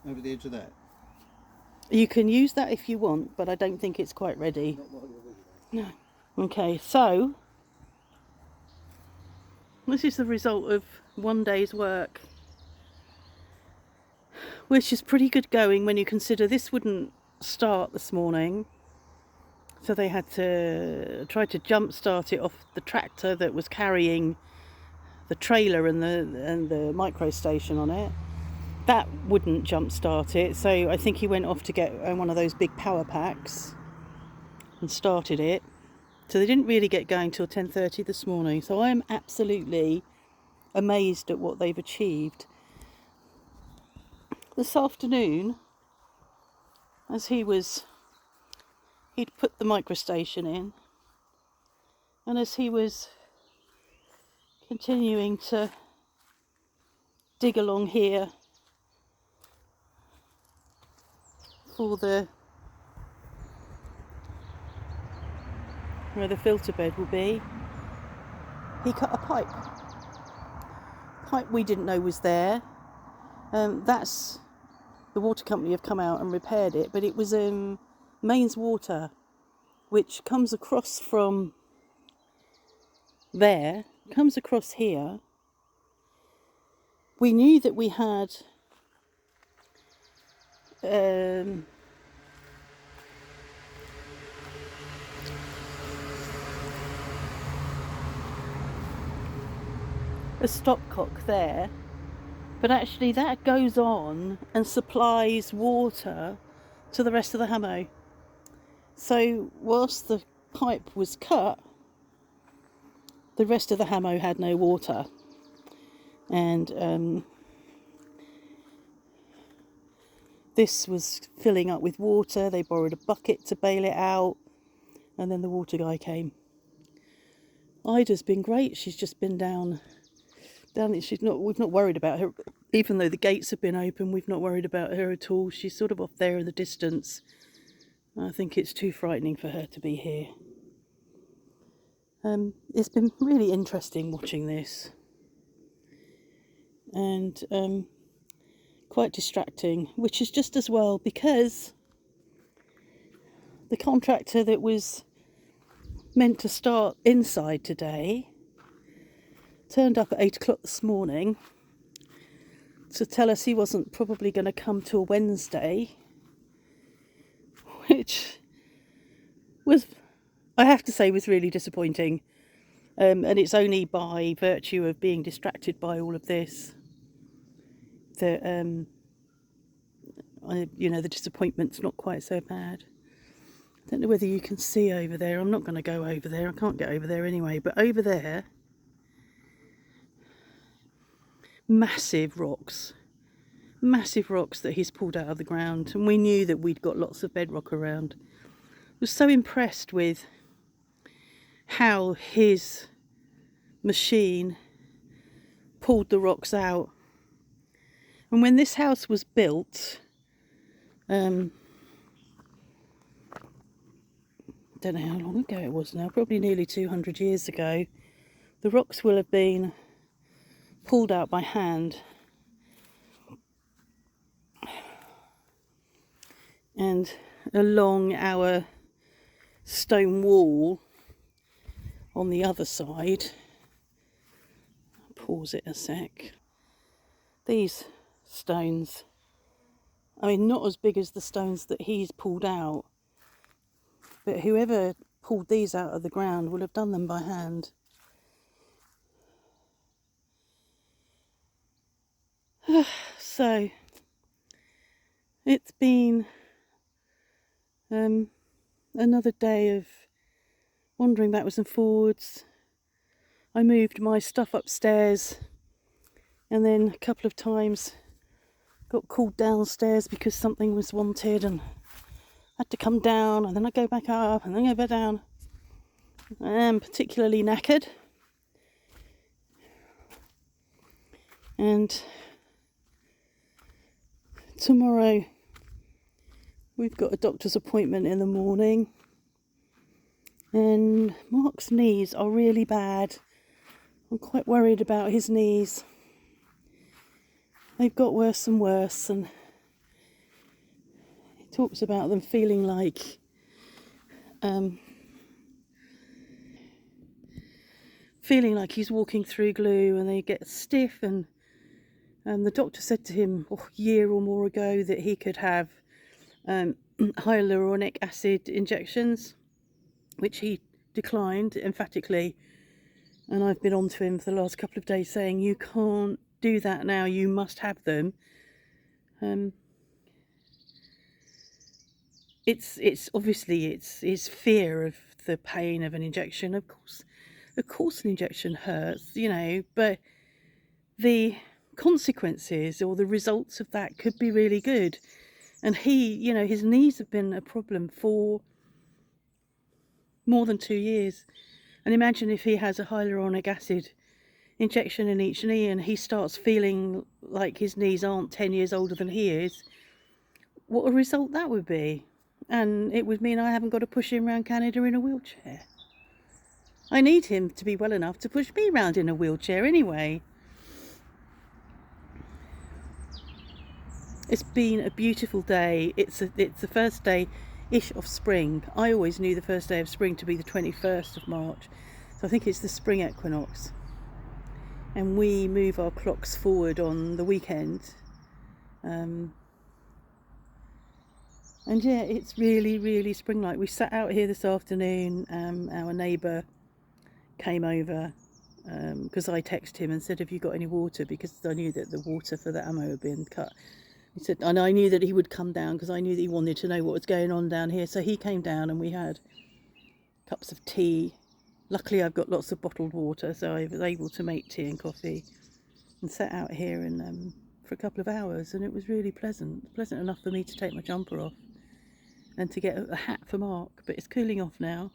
over the edge of that? You can use that if you want, but I don't think it's quite ready. Not while you're ready. No. Okay, so this is the result of one day's work, which is pretty good going when you consider this wouldn't start this morning. So they had to try to jump start it off the tractor that was carrying the trailer and the micro station on it. That wouldn't jump start it, so I think he went off to get one of those big power packs and started it. So they didn't really get going till 10:30 this morning. So I am absolutely amazed at what they've achieved. This afternoon, as he'd put the microstation in, and as he was continuing to dig along here for where the filter bed will be, he cut a pipe we didn't know was there. That's the water company have come out and repaired it, but it was mains water, which comes across from there, comes across here. We knew that we had a stopcock there, but actually that goes on and supplies water to the rest of the hammow. So whilst the pipe was cut, the rest of the hammow had no water, and this was filling up with water. They borrowed a bucket to bail it out, and then the water guy came. Ida's been great. She's just been down. We've not worried about her, even though the gates have been open. We've not worried about her at all. She's sort of off there in the distance. I think it's too frightening for her to be here. It's been really interesting watching this, and quite distracting, which is just as well, because the contractor that was meant to start inside today turned up at 8 o'clock this morning to tell us he wasn't probably going to come till Wednesday, which was, I have to say, was really disappointing. And it's only by virtue of being distracted by all of this that the disappointment's not quite so bad. I don't know whether you can see over there. I'm not going to go over there. I can't get over there anyway. But over there, massive rocks that he's pulled out of the ground. And we knew that we'd got lots of bedrock around. I was so impressed with how his machine pulled the rocks out. And when this house was built, don't know how long ago it was now, probably nearly 200 years ago, the rocks will have been pulled out by hand. And along our stone wall on the other side, pause it a sec, these stones, I mean, not as big as the stones that he's pulled out, but whoever pulled these out of the ground will have done them by hand. So it's been another day of wandering backwards and forwards. I moved my stuff upstairs, and then a couple of times got called downstairs because something was wanted and had to come down, and then I go back up and then go back down. I am particularly knackered, and tomorrow we've got a doctor's appointment in the morning, and Mark's knees are really bad. I'm quite worried about his knees. They've got worse and worse, and talks about them feeling like he's walking through glue, and they get stiff, and the doctor said to him a year or more ago that he could have hyaluronic acid injections, which he declined emphatically. And I've been on to him for the last couple of days saying, you can't do that now, you must have them. It's obviously it's fear of the pain of an injection. Of course an injection hurts, you know, but the consequences or the results of that could be really good. And he, you know, his knees have been a problem for more than 2 years. And imagine if he has a hyaluronic acid injection in each knee and he starts feeling like his knees aren't 10 years older than he is, what a result that would be. And it would mean I haven't got to push him around Canada in a wheelchair. I need him to be well enough to push me around in a wheelchair anyway. It's been a beautiful day. It's the first day-ish of spring. I always knew the first day of spring to be the 21st of March. So I think it's the spring equinox. And we move our clocks forward on the weekend. And yeah, it's really, really spring-like. We sat out here this afternoon. Our neighbour came over because I texted him and said, have you got any water? Because I knew that the water for the ammo had been cut. He said, and I knew that he would come down because I knew that he wanted to know what was going on down here. So he came down and we had cups of tea. Luckily, I've got lots of bottled water, so I was able to make tea and coffee and sat out here and for a couple of hours, and it was really pleasant enough for me to take my jumper off and to get a hat for Mark, but it's cooling off now.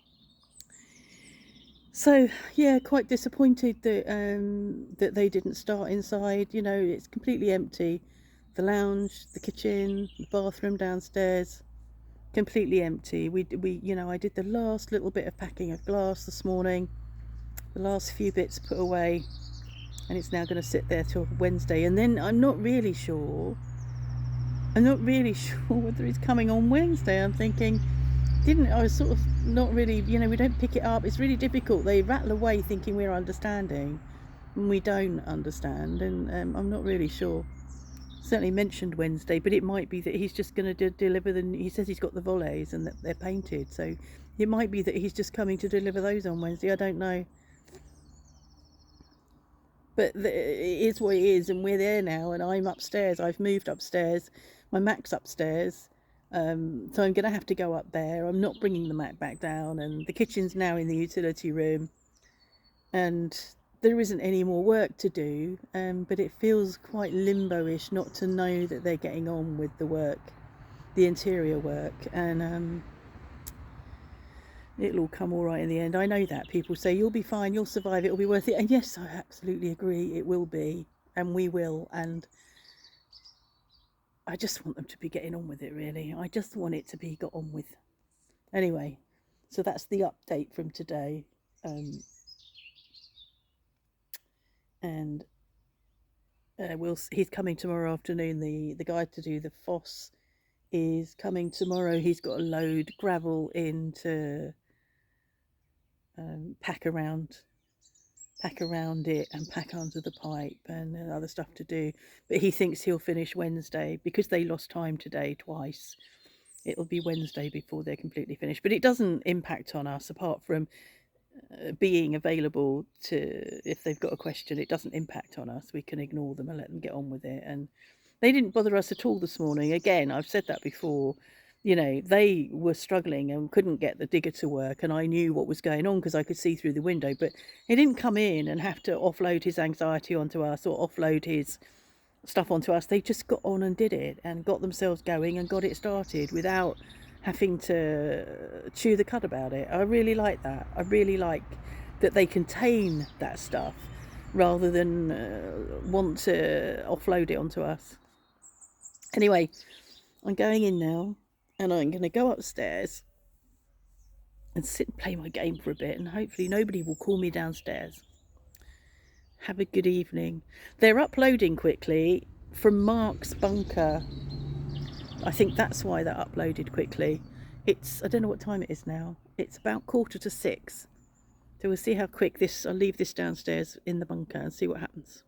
So yeah, quite disappointed that that they didn't start inside. You know, it's completely empty. The lounge, the kitchen, the bathroom downstairs, completely empty. We you know, I did the last little bit of packing of glass this morning, the last few bits put away, and it's now going to sit there till Wednesday. And then I'm not really sure whether it's coming on Wednesday. I'm thinking, I was sort of not really, you know, we don't pick it up. It's really difficult. They rattle away thinking we're understanding, and we don't understand. And I'm not really sure. Certainly mentioned Wednesday, but it might be that he's just going to deliver he says he's got the volleys and that they're painted, so it might be that he's just coming to deliver those on Wednesday. I don't know, but it is what it is, and we're there now, and I'm upstairs. I've moved upstairs. My Mac's upstairs, so I'm going to have to go up there. I'm not bringing the Mac back down, and the kitchen's now in the utility room, and there isn't any more work to do, but it feels quite limbo-ish not to know that they're getting on with the work, the interior work, and it'll all come all right in the end. I know that. People say, you'll be fine, you'll survive, it'll be worth it. And yes, I absolutely agree, it will be, and we will, and I just want them to be getting on with it, really. I just want it to be got on with. Anyway, so that's the update from today. And he's coming tomorrow afternoon. The guy to do the foss is coming tomorrow. He's got to load gravel in to pack around it and pack under the pipe and other stuff to do. But he thinks he'll finish Wednesday because they lost time today twice. It'll be Wednesday before they're completely finished. But it doesn't impact on us apart from being available to, if they've got a question, it doesn't impact on us. We can ignore them and let them get on with it. And they didn't bother us at all this morning. Again, I've said that before, you know, they were struggling and couldn't get the digger to work, and I knew what was going on because I could see through the window, but he didn't come in and have to offload his anxiety onto us or offload his stuff onto us. They just got on and did it and got themselves going and got it started without having to chew the cud about it. I really like that. I really like that they contain that stuff rather than want to offload it onto us. Anyway, I'm going in now, and I'm going to go upstairs and sit and play my game for a bit, and hopefully nobody will call me downstairs. Have a good evening. They're uploading quickly from Mark's bunker I think that's why that uploaded quickly. I don't know what time it is now. It's about 5:45. So we'll see how quick I'll leave this downstairs in the bunker and see what happens.